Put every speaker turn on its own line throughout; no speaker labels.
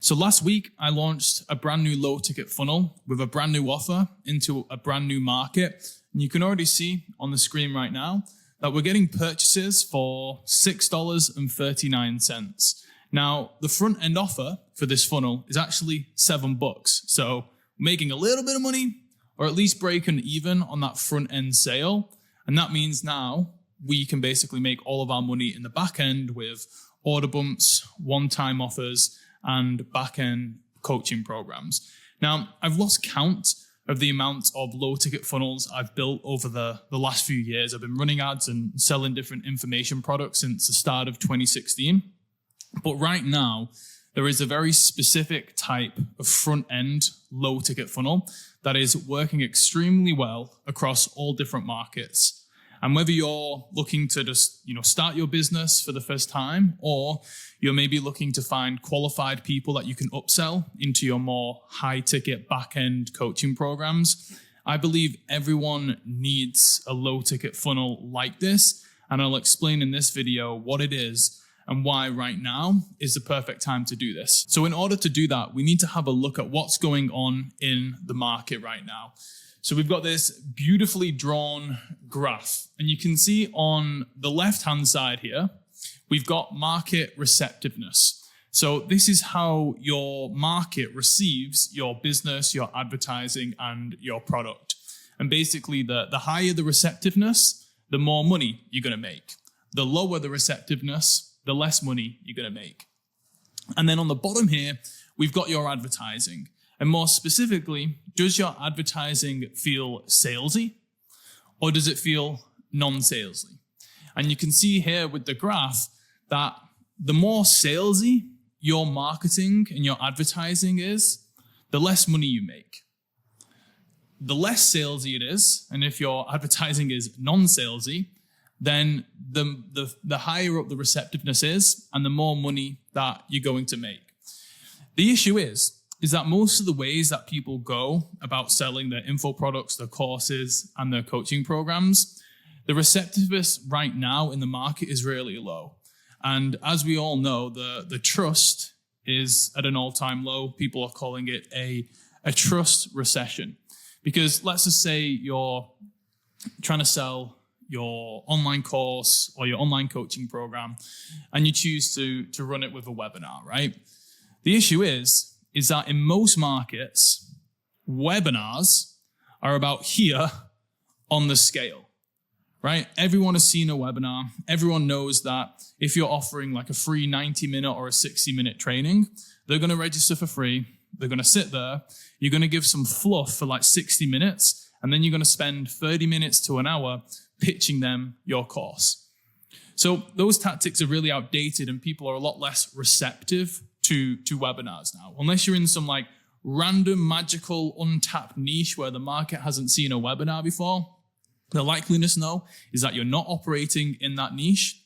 So last week, I launched a brand new low ticket funnel with a brand new offer into a brand new market. And you can already see on the screen right now that we're getting purchases for $6.39. Now, the front end offer for this funnel is actually $7. So making a little bit of money, or at least breaking even on that front end sale. And that means now we can basically make all of our money in the back end with order bumps, one-time offers, and back-end coaching programs. Now, I've lost count of the amount of low-ticket funnels I've built over the last few years. I've been running ads and selling different information products since the start of 2016. But right now, there is a very specific type of front-end low-ticket funnel that is working extremely well across all different markets. And whether you're looking to just, start your business for the first time, or you're maybe looking to find qualified people that you can upsell into your more high-ticket back-end coaching programs, I believe everyone needs a low-ticket funnel like this. And I'll explain in this video what it is and why right now is the perfect time to do this. So in order to do that, we need to have a look at what's going on in the market right now. So we've got this beautifully drawn graph, and you can see on the left-hand side here, we've got market receptiveness. So this is how your market receives your business, your advertising, and your product. And basically, the higher the receptiveness, the more money you're going to make. The lower the receptiveness, the less money you're going to make. And then on the bottom here, we've got your advertising. And more specifically, does your advertising feel salesy, or does it feel non-salesy? And you can see here with the graph that the more salesy your marketing and your advertising is, the less money you make. The less salesy it is, and if your advertising is non-salesy, then the higher up the receptiveness is, and the more money that you're going to make. The issue is that most of the ways that people go about selling their info products, their courses, and their coaching programs, the receptiveness right now in the market is really low. And as we all know, the trust is at an all-time low. People are calling it a trust recession. Because let's just say you're trying to sell your online course or your online coaching program, and you choose to run it with a webinar, right? The issue is that in most markets, webinars are about here on the scale, right? Everyone has seen a webinar. Everyone knows that if you're offering like a free 90-minute or a 60-minute training, they're going to register for free. They're going to sit there. You're going to give some fluff for like 60 minutes, and then you're going to spend 30 minutes to an hour pitching them your course. So those tactics are really outdated, and people are a lot less receptive to webinars now. Unless you're in some like random, magical, untapped niche where the market hasn't seen a webinar before, the likeliness now is that you're not operating in that niche,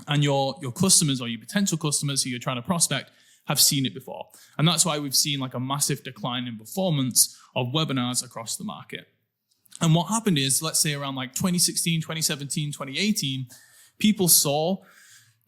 and your customers or your potential customers who you're trying to prospect have seen it before. And that's why we've seen like a massive decline in performance of webinars across the market. And what happened is, let's say around like 2016, 2017, 2018, people saw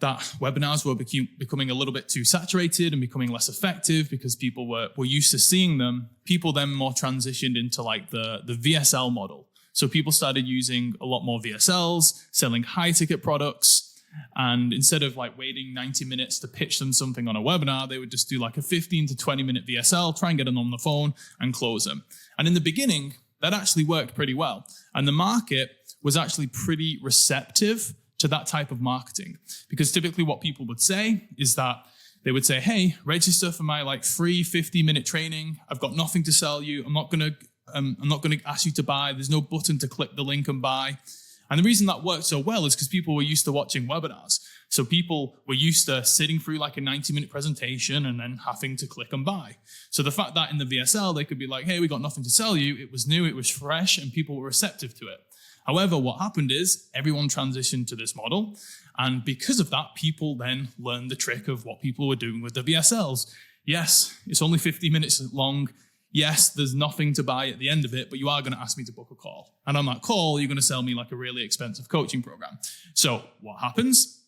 that webinars were becoming a little bit too saturated and becoming less effective because people were used to seeing them. People then more transitioned into like the VSL model. So people started using a lot more VSLs, selling high ticket products. And instead of like waiting 90 minutes to pitch them something on a webinar, they would just do like a 15 to 20 minute VSL, try and get them on the phone and close them. And in the beginning, that actually worked pretty well. And the market was actually pretty receptive to that type of marketing. Because typically what people would say is that they would say, hey, register for my like free 50-minute training. I've got nothing to sell you. I'm not going to ask you to buy. There's no button to click the link and buy. And the reason that worked so well is because people were used to watching webinars. So people were used to sitting through like a 90-minute presentation and then having to click and buy. So the fact that in the VSL, they could be like, hey, we got nothing to sell you. It was new, it was fresh, and people were receptive to it. However, what happened is everyone transitioned to this model. And because of that, people then learned the trick of what people were doing with the VSLs. Yes, it's only 50 minutes long. Yes, there's nothing to buy at the end of it, but you are going to ask me to book a call. And on that call, you're going to sell me like a really expensive coaching program. So what happens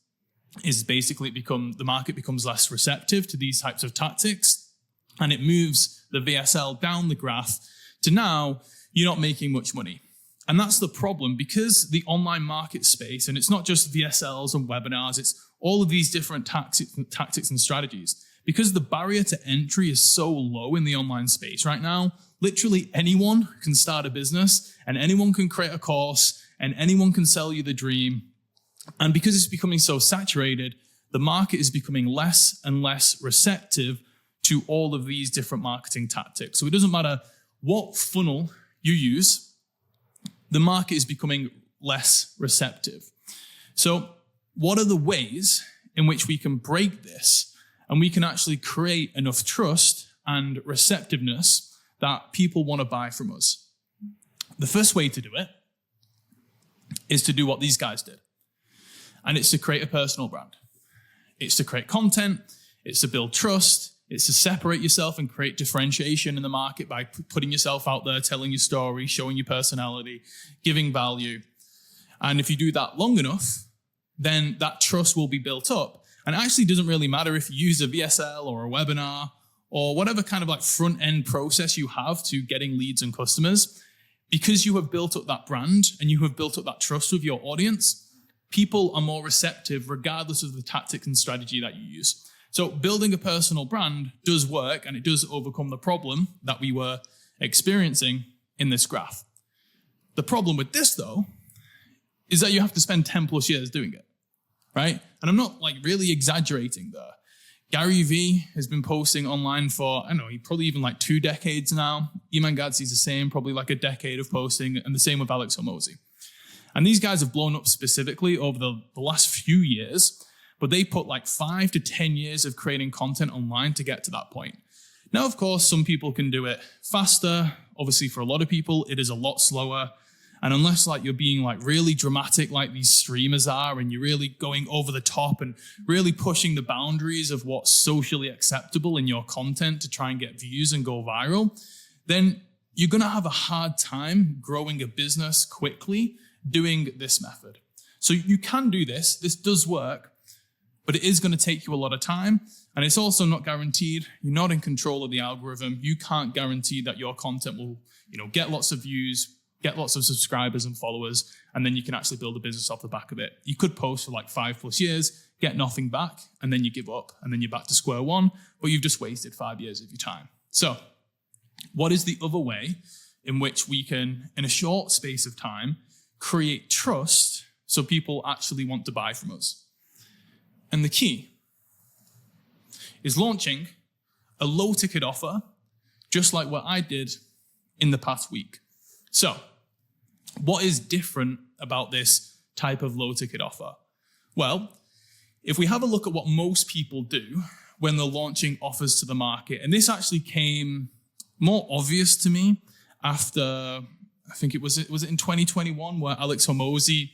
is basically the market becomes less receptive to these types of tactics. and it moves the VSL down the graph to now you're not making much money. And that's the problem, because the online market space, and it's not just VSLs and webinars, it's all of these different tactics and strategies. Because the barrier to entry is so low in the online space right now, literally anyone can start a business and anyone can create a course and anyone can sell you the dream. And because it's becoming so saturated, the market is becoming less and less receptive to all of these different marketing tactics. So it doesn't matter what funnel you use, the market is becoming less receptive. So what are the ways in which we can break this and we can actually create enough trust and receptiveness that people want to buy from us? The first way to do it is to do what these guys did. And it's to create a personal brand. It's to create content. It's to build trust. It's to separate yourself and create differentiation in the market by putting yourself out there, telling your story, showing your personality, giving value. And if you do that long enough, then that trust will be built up. And it actually doesn't really matter if you use a VSL or a webinar or whatever kind of like front end process you have to getting leads and customers. Because you have built up that brand and you have built up that trust with your audience, people are more receptive regardless of the tactics and strategy that you use. So building a personal brand does work, and it does overcome the problem that we were experiencing in this graph. The problem with this, though, is that you have to spend 10 plus years doing it, right? And I'm not like really exaggerating there. Gary Vee has been posting online for, I don't know, probably even like 2 decades now. Iman Gadzhi's the same, probably like a decade of posting, and the same with Alex Hormozi. And these guys have blown up specifically over the last few years, but they put like 5 to 10 years of creating content online to get to that point. Now, of course, some people can do it faster. Obviously, for a lot of people, it is a lot slower. And unless like you're being like really dramatic like these streamers are, and you're really going over the top and really pushing the boundaries of what's socially acceptable in your content to try and get views and go viral, then you're going to have a hard time growing a business quickly doing this method. So you can do this. This does work. But it is going to take you a lot of time, and it's also not guaranteed. You're not in control of the algorithm. You can't guarantee that your content will, get lots of views, get lots of subscribers and followers, and then you can actually build a business off the back of it. You could post for like 5 plus years, get nothing back, and then you give up, and then you're back to square one, but you've just wasted 5 years of your time. So what is the other way in which we can, in a short space of time, create trust so people actually want to buy from us? And the key is launching a low ticket offer, just like what I did in the past week. So what is different about this type of low ticket offer? Well, if we have a look at what most people do when they're launching offers to the market, and this actually came more obvious to me after, I think it was in 2021 where Alex Hormozi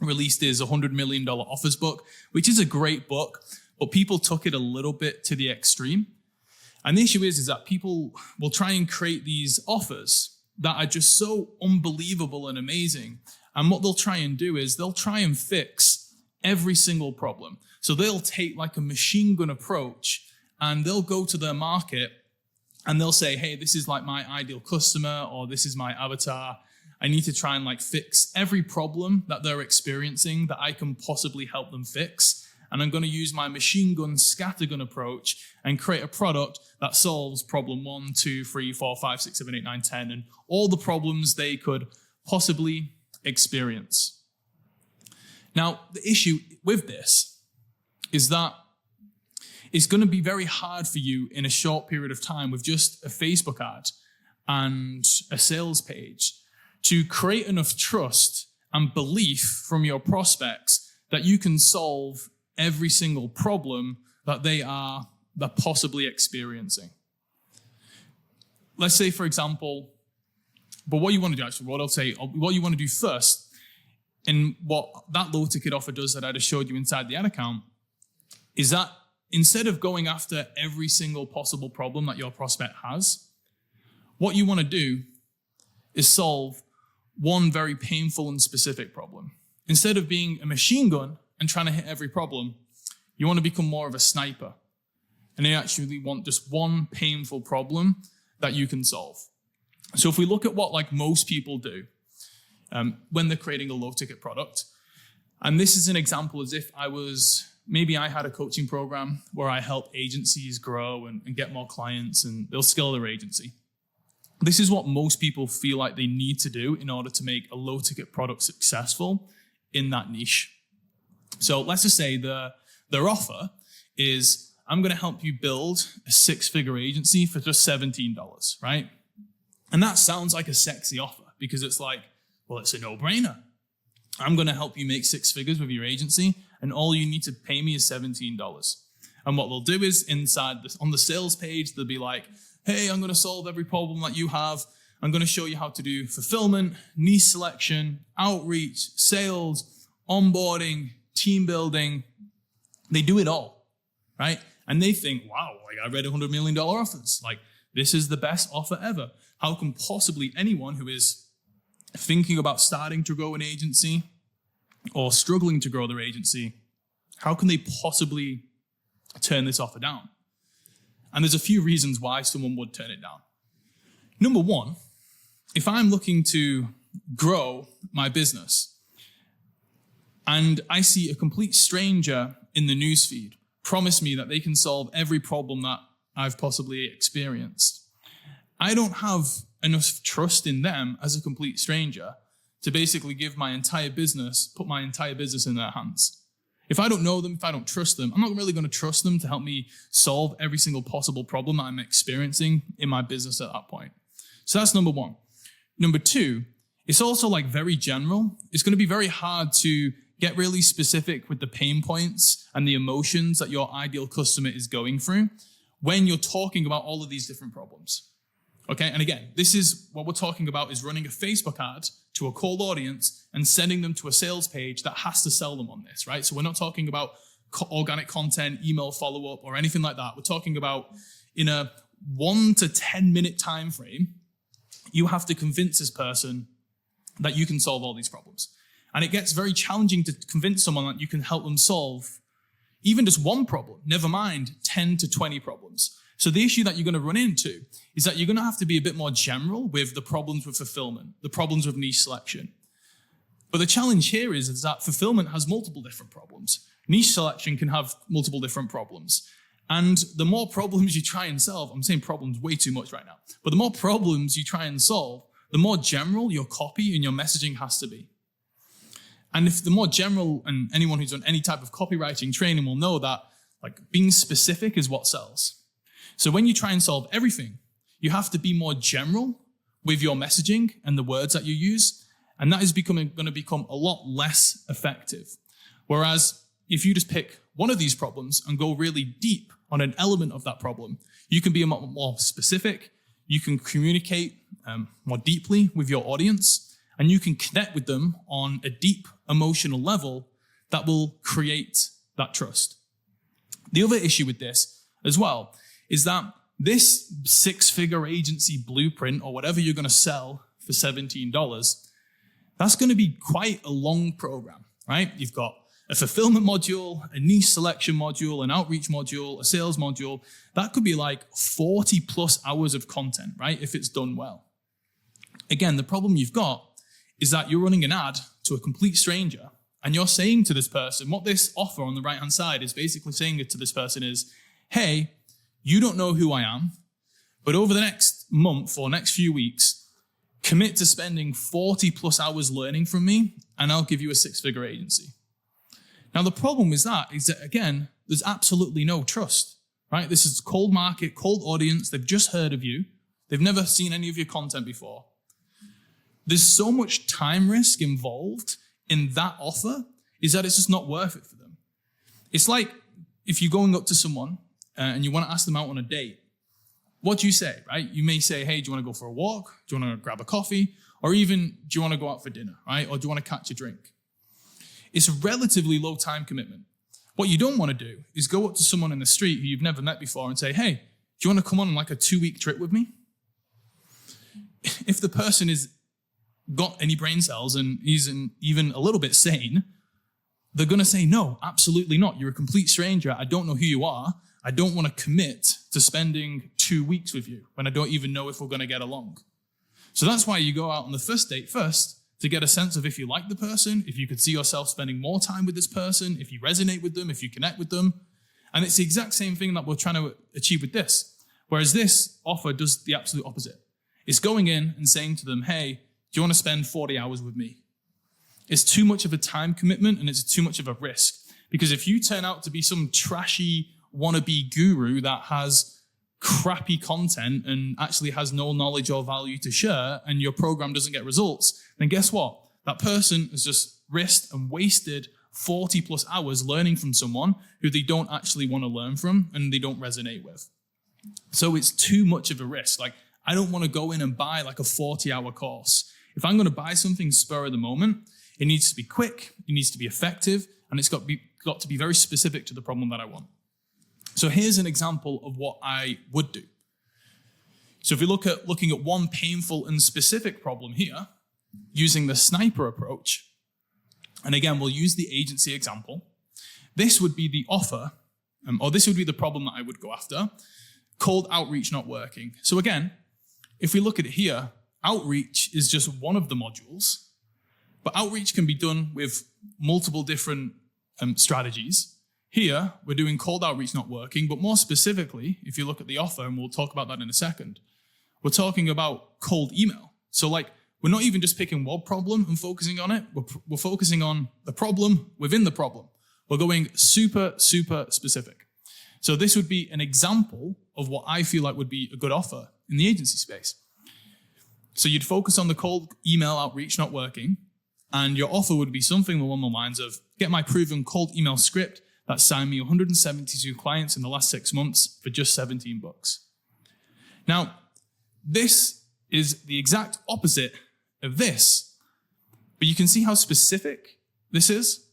released his $100 million offers book, which is a great book, but people took it a little bit to the extreme. And the issue is that people will try and create these offers that are just so unbelievable and amazing. And what they'll try and do is they'll try and fix every single problem. So they'll take like a machine gun approach, and they'll go to their market and they'll say, hey, this is like my ideal customer, or this is my avatar. I need to try and like fix every problem that they're experiencing that I can possibly help them fix. And I'm going to use my machine gun scattergun approach and create a product that solves problem 1, 2, 3, 4, 5, 6, 7, 8, 9, 10, and all the problems they could possibly experience. Now, the issue with this is that it's going to be very hard for you in a short period of time with just a Facebook ad and a sales page to create enough trust and belief from your prospects that you can solve every single problem that they're possibly experiencing. Let's say, for example, but what you want to do actually, what you want to do first, and what that low ticket offer does that I just showed you inside the ad account, is that instead of going after every single possible problem that your prospect has, what you want to do is solve one very painful and specific problem. Instead of being a machine gun and trying to hit every problem, you want to become more of a sniper. and they actually want just one painful problem that you can solve. So if we look at what like most people do when they're creating a low ticket product, and this is an example as if maybe I had a coaching program where I help agencies grow and get more clients and they'll scale their agency. This is what most people feel like they need to do in order to make a low ticket product successful in that niche. So let's just say their offer is, I'm going to help you build a 6-figure agency for just $17, right? And that sounds like a sexy offer because it's like, well, it's a no-brainer. I'm going to help you make 6 figures with your agency, and all you need to pay me is $17. And what they'll do is on the sales page, they'll be like, hey, I'm going to solve every problem that you have. I'm going to show you how to do fulfillment, niche selection, outreach, sales, onboarding, team building. They do it all, right? And they think, wow, like I read $100 million offers. Like, this is the best offer ever. How can possibly anyone who is thinking about starting to grow an agency or struggling to grow their agency, how can they possibly turn this offer down? And there's a few reasons why someone would turn it down. Number one, if I'm looking to grow my business and I see a complete stranger in the newsfeed promise me that they can solve every problem that I've possibly experienced, I don't have enough trust in them as a complete stranger to basically put my entire business in their hands. If I don't know them, if I don't trust them, I'm not really going to trust them to help me solve every single possible problem that I'm experiencing in my business at that point. So that's number one. Number two, it's also like very general. It's going to be very hard to get really specific with the pain points and the emotions that your ideal customer is going through when you're talking about all of these different problems. Okay, and again, this is what we're talking about, is running a Facebook ad to a cold audience and sending them to a sales page that has to sell them on this, right? So we're not talking about organic content, email follow-up, or anything like that. We're talking about in a 1 to 10 minute time frame, you have to convince this person that you can solve all these problems. And it gets very challenging to convince someone that you can help them solve even just one problem, never mind 10 to 20 problems. So the issue that you're going to run into is that you're going to have to be a bit more general with the problems with fulfillment, the problems with niche selection. But the challenge here is that fulfillment has multiple different problems. Niche selection can have multiple different problems. And the more problems you try and solve, I'm saying problems way too much right now, but the more problems you try and solve, the more general your copy and your messaging has to be. And if the more general, and anyone who's done any type of copywriting training will know that like being specific is what sells. So when you try and solve everything, you have to be more general with your messaging and the words that you use, and that is going to become a lot less effective. Whereas if you just pick one of these problems and go really deep on an element of that problem, you can be a lot more specific, you can communicate more deeply with your audience, and you can connect with them on a deep emotional level that will create that trust. The other issue with this as well is that this 6-figure agency blueprint or whatever you're going to sell for $17, that's going to be quite a long program, right? You've got a fulfillment module, a niche selection module, an outreach module, a sales module. That could be like 40 plus hours of content, right? If it's done well. Again, the problem you've got is that you're running an ad to a complete stranger and you're saying to this person, what this offer on the right-hand side is basically saying it to this person is, hey, you don't know who I am, but over the next month or next few weeks, commit to spending 40 plus hours learning from me, and I'll give you a 6-figure agency. Now, the problem is that, again, there's absolutely no trust, right? This is cold market, cold audience. They've just heard of you. They've never seen any of your content before. There's so much time risk involved in that offer is that it's just not worth it for them. It's like if you're going up to someone and you want to ask them out on a date, what do you say, right? You may say, hey, do you want to go for a walk? Do you want to grab a coffee? Or even, do you want to go out for dinner, right? Or do you want to catch a drink? It's a relatively low time commitment. What you don't want to do is go up to someone in the street who you've never met before and say, hey, do you want to come on like a 2-week trip with me? If the person has got any brain cells and isn't even a little bit sane, they're going to say, no, absolutely not. You're a complete stranger. I don't know who you are. I don't want to commit to spending 2 weeks with you when I don't even know if we're going to get along. So that's why you go out on the first date first, to get a sense of if you like the person, if you could see yourself spending more time with this person, if you resonate with them, if you connect with them. And it's the exact same thing that we're trying to achieve with this. Whereas this offer does the absolute opposite. It's going in and saying to them, hey, do you want to spend 40 hours with me? It's too much of a time commitment and it's too much of a risk. Because if you turn out to be some trashy wannabe guru that has crappy content and actually has no knowledge or value to share and your program doesn't get results, then guess what? That person has just risked and wasted 40 plus hours learning from someone who they don't actually want to learn from and they don't resonate with. So it's too much of a risk. Like, I don't want to go in and buy like a 40-hour course. If I'm going to buy something spur of the moment, it needs to be quick, it needs to be effective, and it's got to be very specific to the problem that I want. So here's an example of what I would do. So if we looking at one painful and specific problem here, using the sniper approach, and again, we'll use the agency example, this would be the offer, or this would be the problem that I would go after. Cold outreach not working. So again, if we look at it here, outreach is just one of the modules, but outreach can be done with multiple different strategies. Here, we're doing cold outreach not working, but more specifically, if you look at the offer, and we'll talk about that in a second, we're talking about cold email. So like, we're not even just picking one problem and focusing on it, we're focusing on the problem within the problem. We're going super, super specific. So this would be an example of what I feel like would be a good offer in the agency space. So you'd focus on the cold email outreach not working, and your offer would be something along the lines of, get my proven cold email script that signed me 172 clients in the last 6 months for just $17. Now, this is the exact opposite of this, but you can see how specific this is.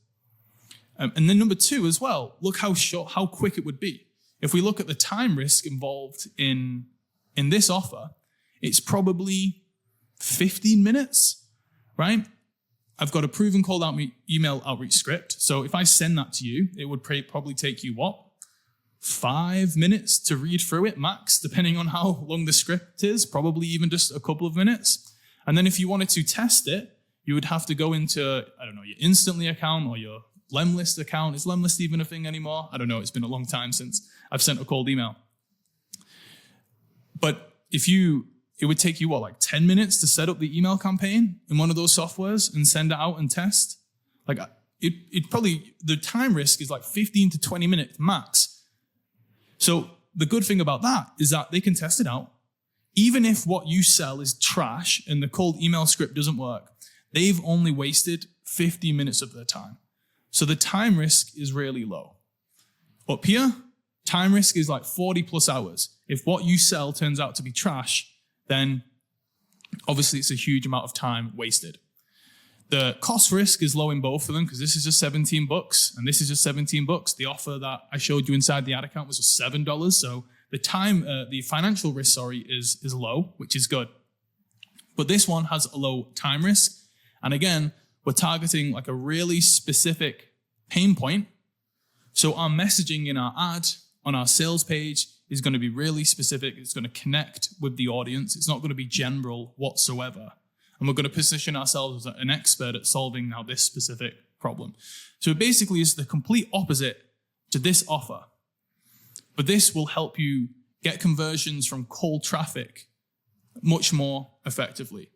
And then number two as well, look how short, how quick it would be. If we look at the time risk involved in this offer, it's probably 15 minutes, right? I've got a proven cold email outreach script. So if I send that to you, it would probably take you what? 5 minutes to read through it max, depending on how long the script is, probably even just a couple of minutes. And then if you wanted to test it, you would have to go into, I don't know, your Instantly account or your Lemlist account. Is Lemlist even a thing anymore? I don't know. It's been a long time since I've sent a cold email. But it would take you, what, like 10 minutes to set up the email campaign in one of those softwares and send it out and test? Like, it probably, the time risk is like 15 to 20 minutes max. So the good thing about that is that they can test it out. Even if what you sell is trash and the cold email script doesn't work, they've only wasted 50 minutes of their time. So the time risk is really low. Up here, time risk is like 40 plus hours. If what you sell turns out to be trash, then obviously it's a huge amount of time wasted. The cost risk is low in both of them because this is just $17 and this is just $17. The offer that I showed you inside the ad account was just $7. So the financial risk, is low, which is good. But this one has a low time risk. And again, we're targeting like a really specific pain point. So our messaging in our ad, on our sales page, is going to be really specific. It's going to connect with the audience. It's not going to be general whatsoever. And we're going to position ourselves as an expert at solving now this specific problem. So it basically is the complete opposite to this offer. But this will help you get conversions from cold traffic much more effectively.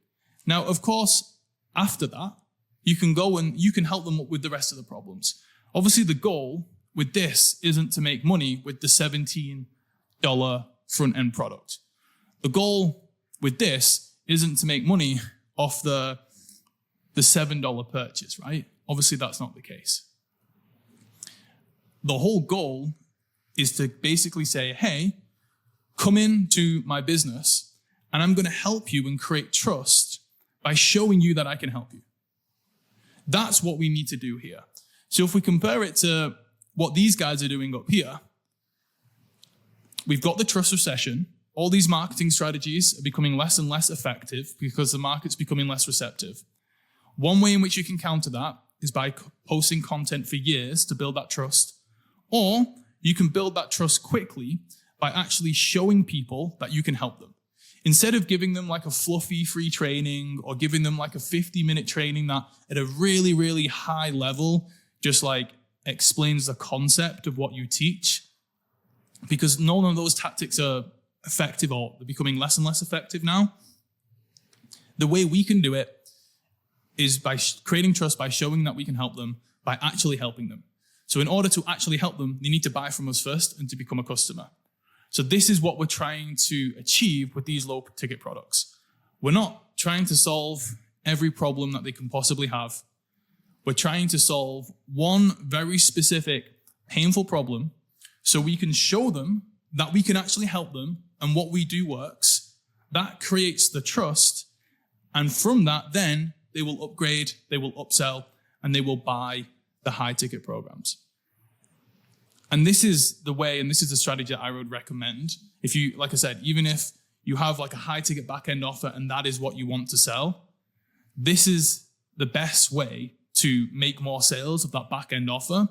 Now, of course, after that, you can go and you can help them with the rest of the problems. Obviously, the goal with this isn't to make money with the $17 front-end product. The goal with this isn't to make money off the $7 purchase, right? Obviously, that's not the case. The whole goal is to basically say, hey, come into my business and I'm going to help you and create trust by showing you that I can help you. That's what we need to do here. So if we compare it to what these guys are doing up here, we've got the trust recession. All these marketing strategies are becoming less and less effective because the market's becoming less receptive. One way in which you can counter that is by posting content for years to build that trust, or you can build that trust quickly by actually showing people that you can help them. Instead of giving them like a fluffy free training or giving them like a 50-minute training that at a really, really high level just like explains the concept of what you teach, because none of those tactics are effective, or they're becoming less and less effective now. The way we can do it is by creating trust, by showing that we can help them, by actually helping them. So in order to actually help them, they need to buy from us first and to become a customer. So this is what we're trying to achieve with these low ticket products. We're not trying to solve every problem that they can possibly have. We're trying to solve one very specific painful problem so we can show them that we can actually help them and what we do works. That creates the trust. And from that, then they will upgrade, they will upsell, and they will buy the high ticket programs. And this is the way, and this is the strategy that I would recommend. If you, like I said, even if you have like a high ticket back end offer and that is what you want to sell, this is the best way to make more sales of that back end offer,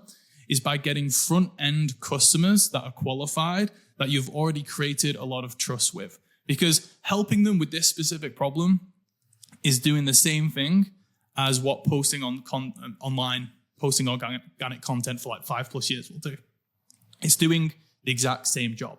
is by getting front end customers that are qualified, that you've already created a lot of trust with. Because helping them with this specific problem is doing the same thing as what posting on online, posting organic content for like 5+ years will do. It's doing the exact same job.